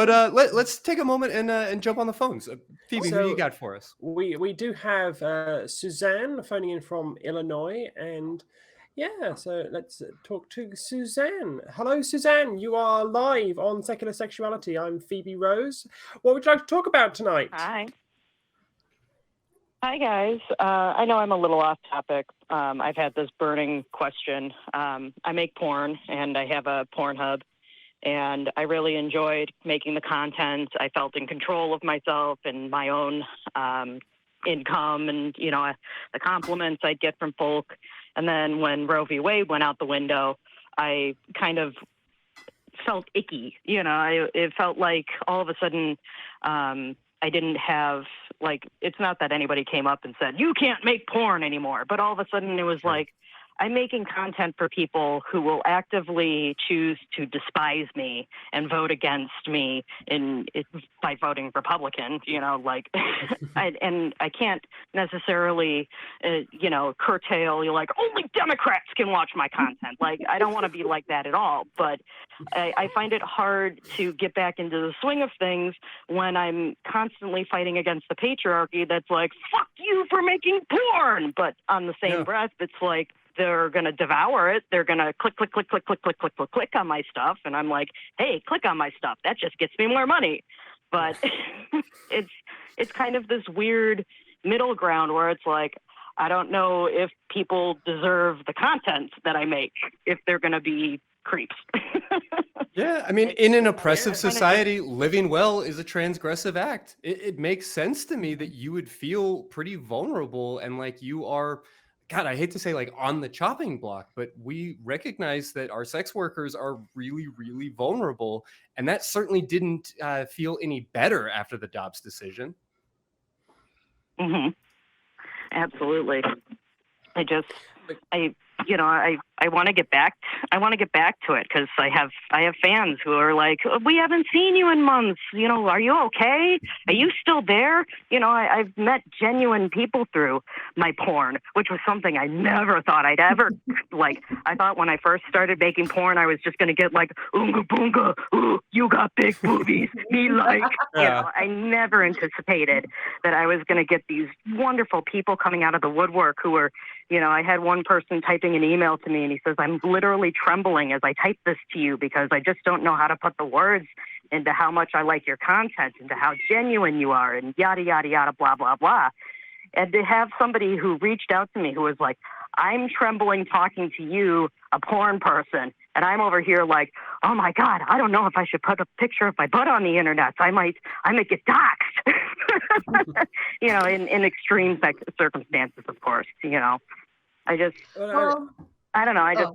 But let's take a moment and jump on the phones. Phoebe, who do you got for us? We do have Suzanne phoning in from Illinois, and so let's talk to Suzanne. Hello, Suzanne. You are live on Secular Sexuality. I'm Phoebe Rose. What would you like to talk about tonight? Hi, guys. I know I'm a little off topic. I've had this burning question. I make porn, and I have a Pornhub, and I really enjoyed making the content. I felt in control of myself and my own income and, the compliments I'd get from folk. And then when Roe v. Wade went out the window, I kind of felt icky. It felt like all of a sudden I didn't have, it's not that anybody came up and said, you can't make porn anymore. But all of a sudden it was like, I'm making content for people who will actively choose to despise me and vote against me by voting Republican, and I can't necessarily, curtail, only Democrats can watch my content. I don't want to be like that at all. But I find it hard to get back into the swing of things when I'm constantly fighting against the patriarchy that's like, fuck you for making porn. But on the same breath, it's like, they're going to devour it. They're going to click on my stuff. And I'm like, hey, click on my stuff. That just gets me more money. But it's kind of this weird middle ground where it's like, I don't know if people deserve the content that I make, if they're going to be creeps. Yeah, I mean, in an oppressive society, living well is a transgressive act. It makes sense to me that you would feel pretty vulnerable and like you are... God, I hate to say on the chopping block, but we recognize that our sex workers are really, really vulnerable. And that certainly didn't feel any better after the Dobbs decision. Mm-hmm. Absolutely. I want to get back. I want to get back to it because I have fans who are like, we haven't seen you in months. Are you okay? Are you still there? I've met genuine people through my porn, which was something I never thought I'd ever like. I thought when I first started making porn, I was just going to get like, oonga boonga, ooh, you got big boobies, me like. I never anticipated that I was going to get these wonderful people coming out of the woodwork who were, I had one person typing an email to me and he says, I'm literally trembling as I type this to you because I just don't know how to put the words into how much I like your content, into how genuine you are, and yada, yada, yada, blah, blah, blah. And to have somebody who reached out to me who was like, I'm trembling talking to you, a porn person, and I'm over here like, oh my God, I don't know if I should put a picture of my butt on the internet. I might get doxxed. In extreme circumstances, of course. I just, I don't know. I just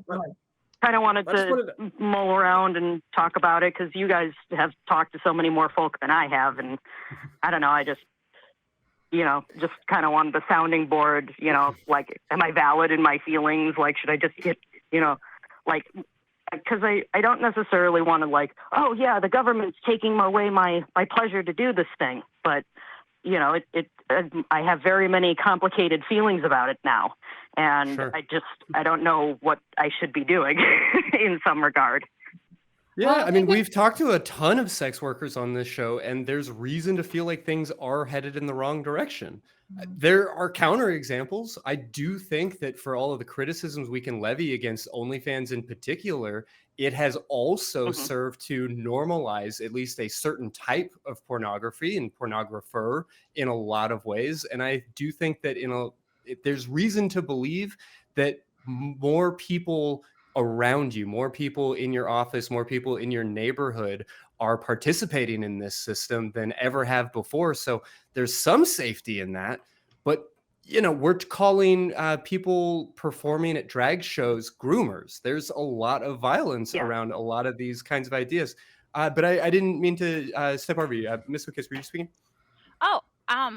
kind of wanted to mull around and talk about it because you guys have talked to so many more folk than I have, and I don't know. I just, just kind of wanted the sounding board. Like, am I valid in my feelings? Like, should I just get, because I don't necessarily want to like, oh yeah, the government's taking away my pleasure to do this thing, but I have very many complicated feelings about it now. And sure. I don't know what I should be doing in some regard. Yeah, I mean, we've talked to a ton of sex workers on this show, and there's reason to feel like things are headed in the wrong direction. There are counterexamples. I do think that for all of the criticisms we can levy against OnlyFans in particular, it has also served to normalize at least a certain type of pornography and pornographer in a lot of ways. And I do think that there's reason to believe that more people around you, more people in your office, more people in your neighborhood are participating in this system than ever have before. So there's some safety in that. But, we're calling people performing at drag shows groomers. There's a lot of violence around a lot of these kinds of ideas. But I didn't mean to step over you. Miss McKiss, were you speaking? Oh, I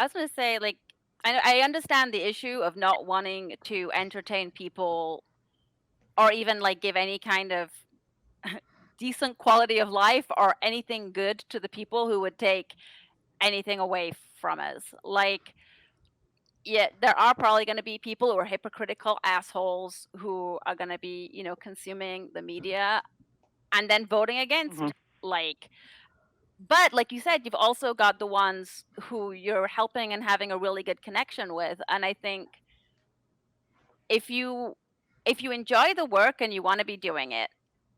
was going to say, I understand the issue of not wanting to entertain people or even give any kind of decent quality of life or anything good to the people who would take anything away from us. There are probably going to be people who are hypocritical assholes who are going to be, consuming the media and then voting against like, but like you said, you've also got the ones who you're helping and having a really good connection with. And I think if you enjoy the work and you want to be doing it,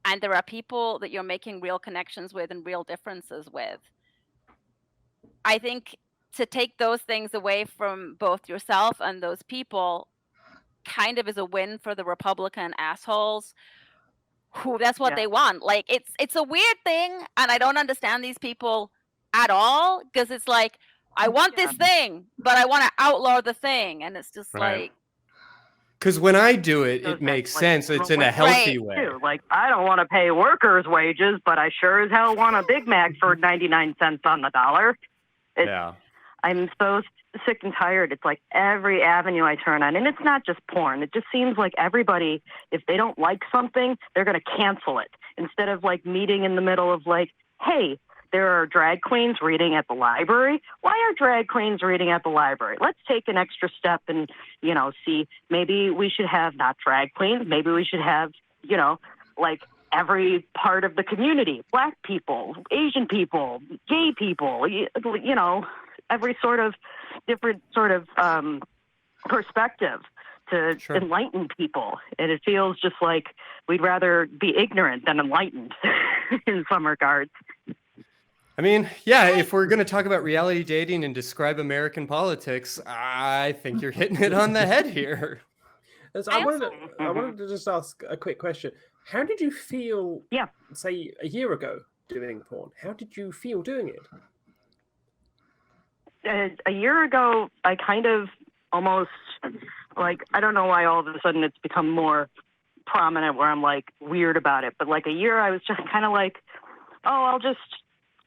and there are people that you're making real connections with and real differences with, I think to take those things away from both yourself and those people kind of is a win for the Republican assholes who that's what they want. Like, it's a weird thing, and I don't understand these people at all, because it's like, I want this thing, but I want to outlaw the thing, and it's just like, because when I do it, it makes sense. It's in a healthy way. Too. Like, I don't want to pay workers' wages, but I sure as hell want a Big Mac for 99 cents on the dollar. I'm so sick and tired. It's like every avenue I turn on, and it's not just porn. It just seems like everybody, if they don't like something, they're going to cancel it, instead of like meeting in the middle of like, hey, there are drag queens reading at the library. Why are drag queens reading at the library? Let's take an extra step and, see, maybe we should have not drag queens. Maybe we should have, like every part of the community, Black people, Asian people, gay people, every sort of different sort of perspective to enlighten people. And it feels just like we'd rather be ignorant than enlightened in some regards. I mean, yeah, if we're going to talk about reality dating and describe American politics, I think you're hitting it on the head here. I wanted to just ask a quick question. How did you feel, say, a year ago doing porn? How did you feel doing it? A year ago, I kind of almost, like, I don't know why all of a sudden it's become more prominent where I'm, like, weird about it. But, like, a year I was just kind of like, oh,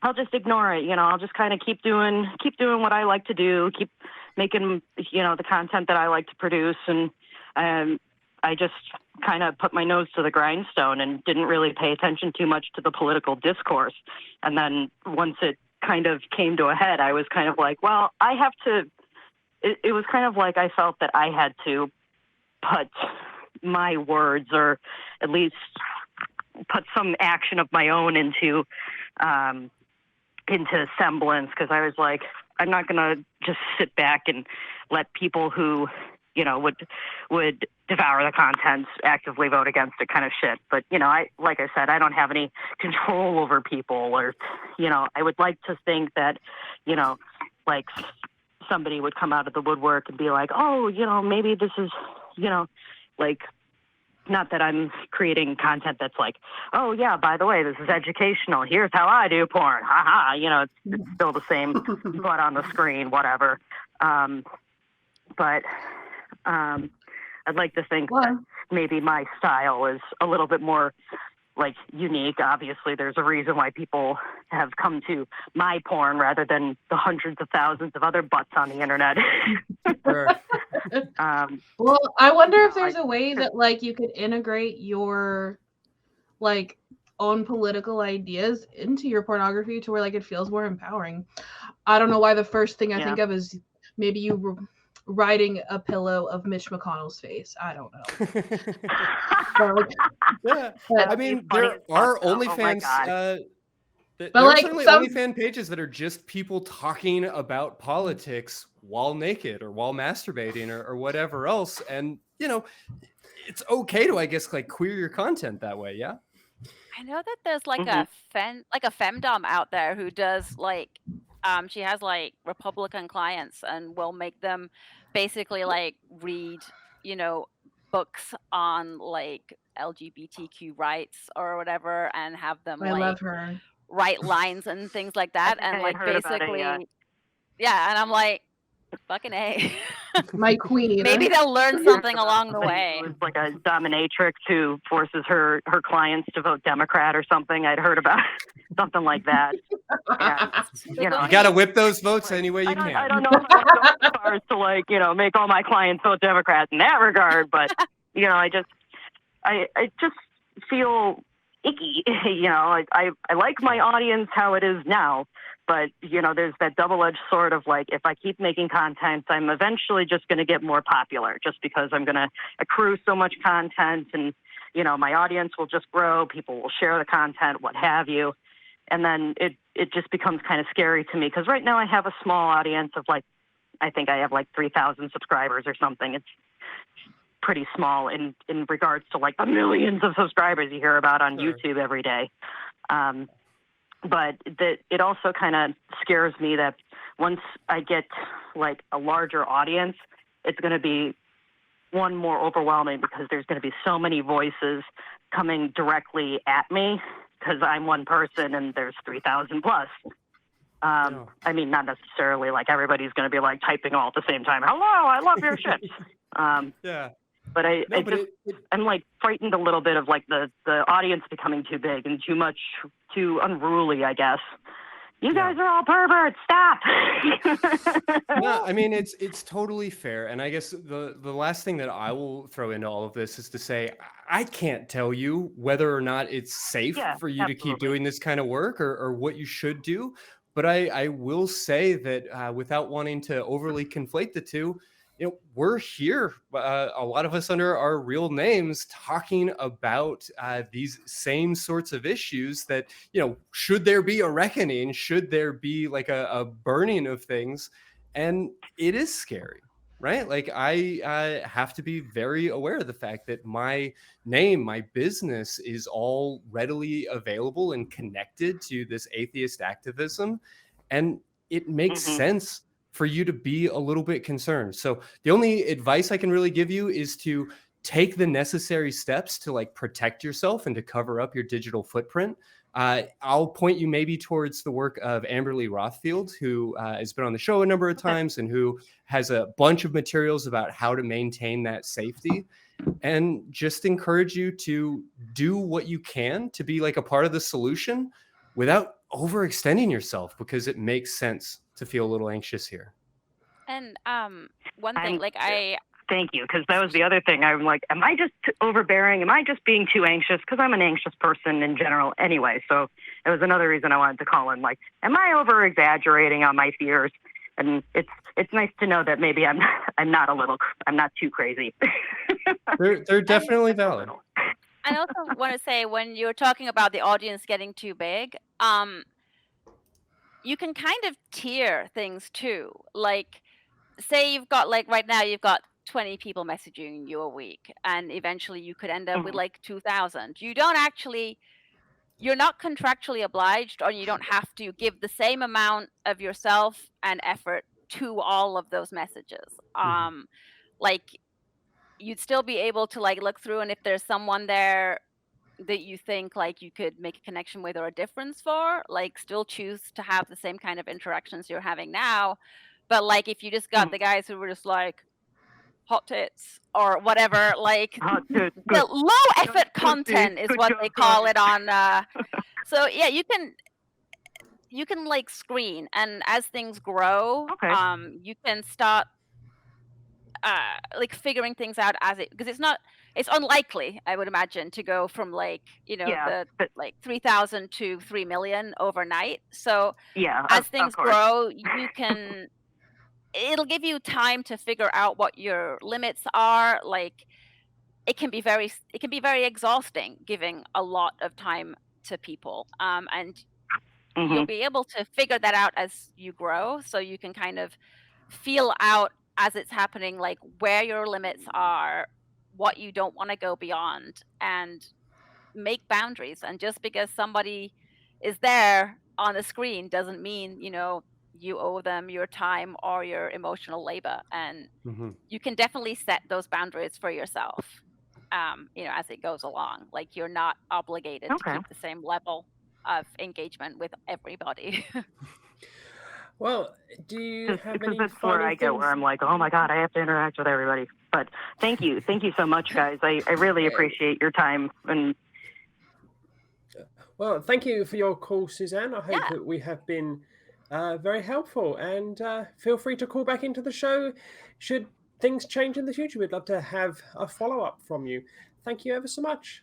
I'll just ignore it. I'll just kind of keep doing what I like to do, keep making, the content that I like to produce. And I just kind of put my nose to the grindstone and didn't really pay attention too much to the political discourse. And then once it kind of came to a head, I was kind of like, well, I have to, it was kind of like I felt that I had to put my words, or at least put some action of my own into semblance, because I was like, I'm not going to just sit back and let people who, would devour the content actively vote against it, kind of shit. But, like I said, I don't have any control over people, or, I would like to think that, like somebody would come out of the woodwork and be like, oh, maybe this is, like, not that I'm creating content that's like, oh yeah, by the way, this is educational. Here's how I do porn. Ha ha. It's still the same butt on the screen, whatever. But I'd like to think that maybe my style is a little bit more like unique. Obviously, there's a reason why people have come to my porn rather than the hundreds of thousands of other butts on the internet. Well, I wonder if there's a way that like you could integrate your like own political ideas into your pornography to where like it feels more empowering. I don't know why the first thing I think of is maybe you riding a pillow of Mitch McConnell's face. I don't know. I mean, there are OnlyFans. There but are like certainly OnlyFans pages that are just people talking about politics while naked or while masturbating or whatever else. And, it's okay to, I guess, like queer your content that way. Yeah. I know that there's like a femdom out there who does like, she has like Republican clients and will make them basically like read, books on like LGBTQ rights or whatever, and have them love her. write lines and things like that. And like basically, and I'm like, fucking A. My queen. Maybe they'll learn something along the way. It's like a dominatrix who forces her clients to vote Democrat or something. I'd heard about something like that. Yeah. You got to whip those votes any way you can. I don't know if I would go as far as to like, make all my clients vote Democrat in that regard, but I just feel icky. I like my audience how it is now. But, there's that double-edged sword of like, if I keep making content, I'm eventually just going to get more popular just because I'm going to accrue so much content and, my audience will just grow. People will share the content, what have you. And then it just becomes kind of scary to me because right now I have a small audience of like, I think I have like 3,000 subscribers or something. It's pretty small in regards to like the millions of subscribers you hear about on YouTube every day. But it also kind of scares me that once I get like a larger audience, it's going to be one more overwhelming because there's going to be so many voices coming directly at me because I'm one person and there's 3,000 plus. I mean, not necessarily like everybody's going to be like typing all at the same time. Hello, I love your shit. But I'm like frightened a little bit of like the audience becoming too big and too unruly, I guess. You guys are all perverts. Stop. No, I mean, it's totally fair. And I guess the last thing that I will throw into all of this is to say, I can't tell you whether or not it's safe for you to keep doing this kind of work or what you should do. But I will say that without wanting to overly conflate the two, we're here, a lot of us under our real names, talking about these same sorts of issues that, should there be a reckoning? Should there be like a burning of things? And it is scary, right? Like I have to be very aware of the fact that my name, my business is all readily available and connected to this atheist activism. And it makes sense for you to be a little bit concerned. So the only advice I can really give you is to take the necessary steps to like protect yourself and to cover up your digital footprint. I'll point you maybe towards the work of Amberly Rothfield, who has been on the show a number of times and who has a bunch of materials about how to maintain that safety, and just encourage you to do what you can to be like a part of the solution without overextending yourself, because it makes sense to feel a little anxious here. And one thing, thank you, because that was the other thing. I'm like, am I just overbearing? Am I just being too anxious? Because I'm an anxious person in general anyway. So it was another reason I wanted to call in. Like, am I over exaggerating on my fears? And it's nice to know that maybe I'm not too crazy. They're definitely valid. I also want to say, when you're talking about the audience getting too big, you can kind of tier things too. Like, say you've got, like right now, you've got 20 people messaging you a week, and eventually you could end up with like 2,000. You're not contractually obliged, or you don't have to give the same amount of yourself and effort to all of those messages. Like, you'd still be able to like look through, and if there's someone there that you think like you could make a connection with or a difference for, like, still choose to have the same kind of interactions you're having now. But like, if you just got the guys who were just like hot tits or whatever, like the low effort content is what they call it on so yeah, you can like screen, and as things grow, you can start like figuring things out because it's unlikely, I would imagine, to go from like like 3,000 to 3 million overnight. So as things grow, it'll give you time to figure out what your limits are. Like, it can be very exhausting giving a lot of time to people, and you'll be able to figure that out as you grow, so you can kind of feel out as it's happening, like where your limits are, what you don't want to go beyond, and make boundaries. And just because somebody is there on the screen doesn't mean you owe them your time or your emotional labor. And you can definitely set those boundaries for yourself as it goes along. Like, you're not obligated to keep the same level of engagement with everybody. Well, do you have any that's where I get where I'm like, oh my God, I have to interact with everybody. But thank you so much, guys. I really appreciate your time. And well, thank you for your call, Suzaanne. I hope that we have been very helpful, and feel free to call back into the show should things change in the future. We'd love to have a follow-up from you. Thank you ever so much.